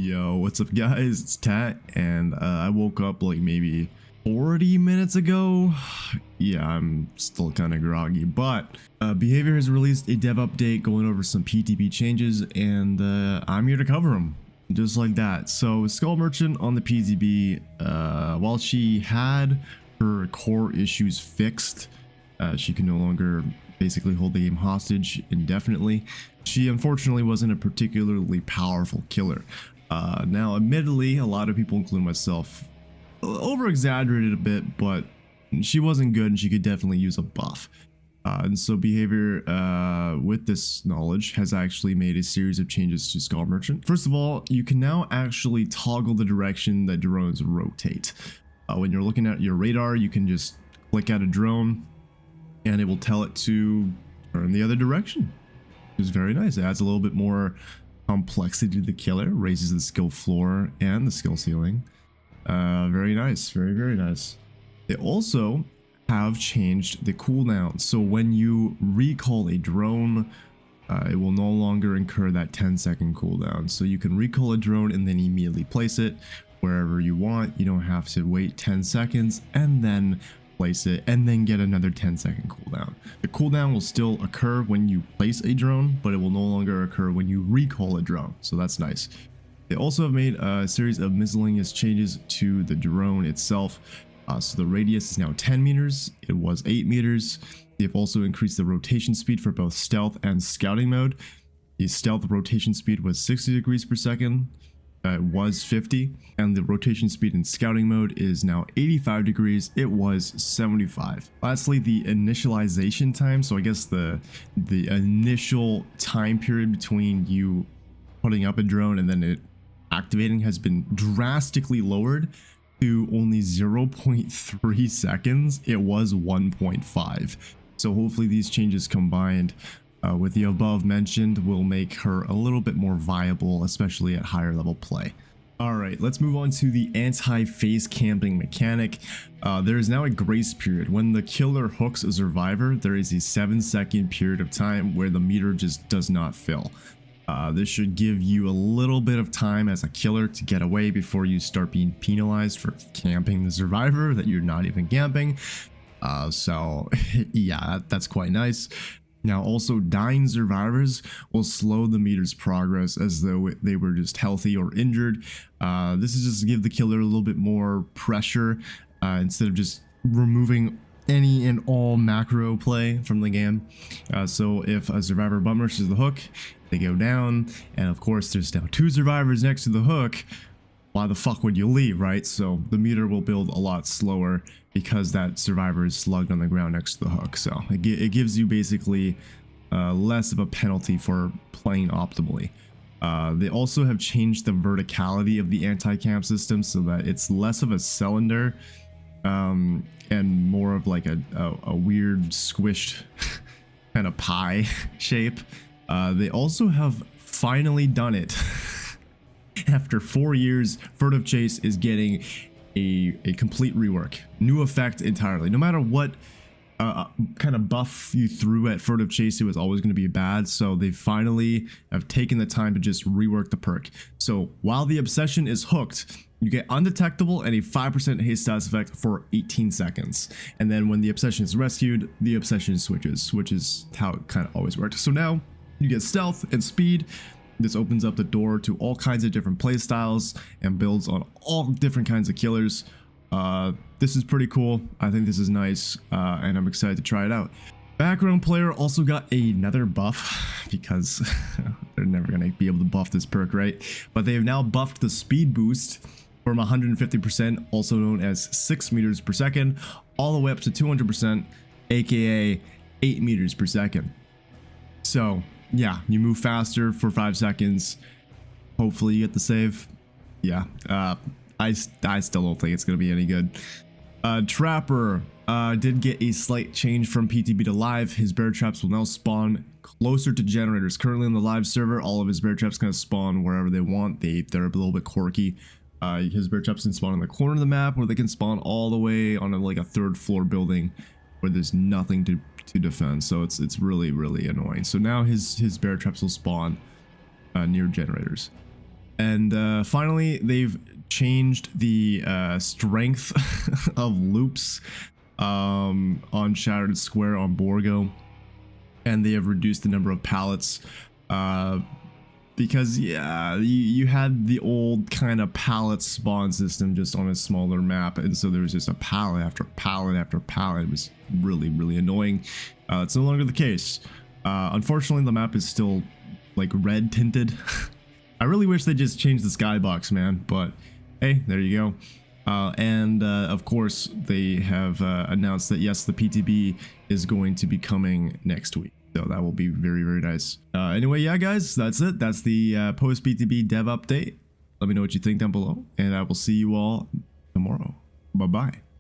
Yo, what's up guys, it's Tat, and I woke up like maybe 40 minutes ago. Yeah, I'm still kind of groggy, but Behavior has released a dev update going over some PTB changes, and I'm here to cover them, just like that. So 𝗧𝗏𝗃𝗀𝗃 on the PTB, while she had her core issues fixed, she can no longer basically hold the game hostage indefinitely. She unfortunately wasn't a particularly powerful killer. Now, admittedly, a lot of people, including myself, over-exaggerated a bit, but she wasn't good and she could definitely use a buff. And so Behavior, with this knowledge, has actually made a series of changes to 𝗧𝗏𝗃𝗀𝗃. First of all, you can now actually toggle the direction that drones rotate. When you're looking at your radar, you can just click at a drone and it will tell it to turn the other direction. It's very nice. It adds a little bit more complexity to the killer, raises the skill floor and the skill ceiling. Very nice, very nice. They also have changed the cooldown, so when you recall a drone, it will no longer incur that 10-second cooldown. So you can recall a drone and then immediately place it wherever you want. You don't have to wait 10 seconds and then place it and then get another 10-second cooldown. The cooldown will still occur when you place a drone, but it will no longer occur when you recall a drone, so that's nice. They also have made a series of miscellaneous changes to the drone itself. So the radius is now 10 meters, it was 8 meters. They've also increased the rotation speed for both stealth and scouting mode. The stealth rotation speed was 60 degrees per second. It was 50, and the rotation speed in scouting mode is now 85 degrees. It was 75. Lastly, the initialization time, so I guess the initial time period between you putting up a drone and then it activating, has been drastically lowered to only 0.3 seconds. It was 1.5. So hopefully these changes combined with the above mentioned will make her a little bit more viable, especially at higher level play. Alright, let's move on to the anti-face camping mechanic. There is now a grace period. When the killer hooks a survivor, there is a 7-second period of time where the meter just does not fill. This should give you a little bit of time as a killer to get away before you start being penalized for camping the survivor that you're not even camping. So yeah, that's quite nice. Now also, dying survivors will slow the meter's progress as though they were just healthy or injured. This is just to give the killer a little bit more pressure instead of just removing any and all macro play from the game. So if a survivor bum rushes the hook, they go down, and of course there's now 2 survivors next to the hook. Why the fuck would you leave, right? So the meter will build a lot slower because that survivor is slugged on the ground next to the hook. So it gives you basically less of a penalty for playing optimally. They also have changed the verticality of the anti-camp system so that it's less of a cylinder and more of like a weird squished kind of pie shape. They also have finally done it. After 4 years, Fer of Chase is getting a complete rework, new effect entirely. No matter what kind of buff you threw at Fer of Chase, it was always going to be bad. So they finally have taken the time to just rework the perk. So while the obsession is hooked, you get undetectable and a 5% haste status effect for 18 seconds. And then when the obsession is rescued, the obsession switches, which is how it kind of always worked. So now you get stealth and speed. This opens up the door to all kinds of different play styles and builds on all different kinds of killers. This is pretty cool. I think this is nice, and I'm excited to try it out. Background player also got another buff because they're never going to be able to buff this perk, right? But they have now buffed the speed boost from 150%, also known as 6 meters per second, all the way up to 200%, aka 8 meters per second. So yeah, you move faster for 5 seconds. Hopefully you get the save. Yeah, I still don't think it's gonna be any good. Trapper did get a slight change from PTB to live. His bear traps will now spawn closer to generators. Currently on the live server, all of his bear traps kind of spawn wherever they want. They're a little bit quirky. His bear traps can spawn in the corner of the map, or they can spawn all the way on like a 3rd floor building where there's nothing to defend. So it's really annoying. So now his bear traps will spawn near generators. And finally, they've changed the strength of loops on Shattered Square on Borgo, and they have reduced the number of pallets because yeah, you had the old kind of pallet spawn system just on a smaller map, and so there was just a pallet after pallet after pallet. It was really annoying. It's no longer the case. Unfortunately, the map is still like red tinted. I really wish they just changed the skybox, man, but hey, there you go. Of course, they have announced that yes, the PTB is going to be coming next week. So that will be very nice. Anyway, yeah, guys, that's it. That's the post-PTB dev update. Let me know what you think down below, and I will see you all tomorrow. Bye-bye.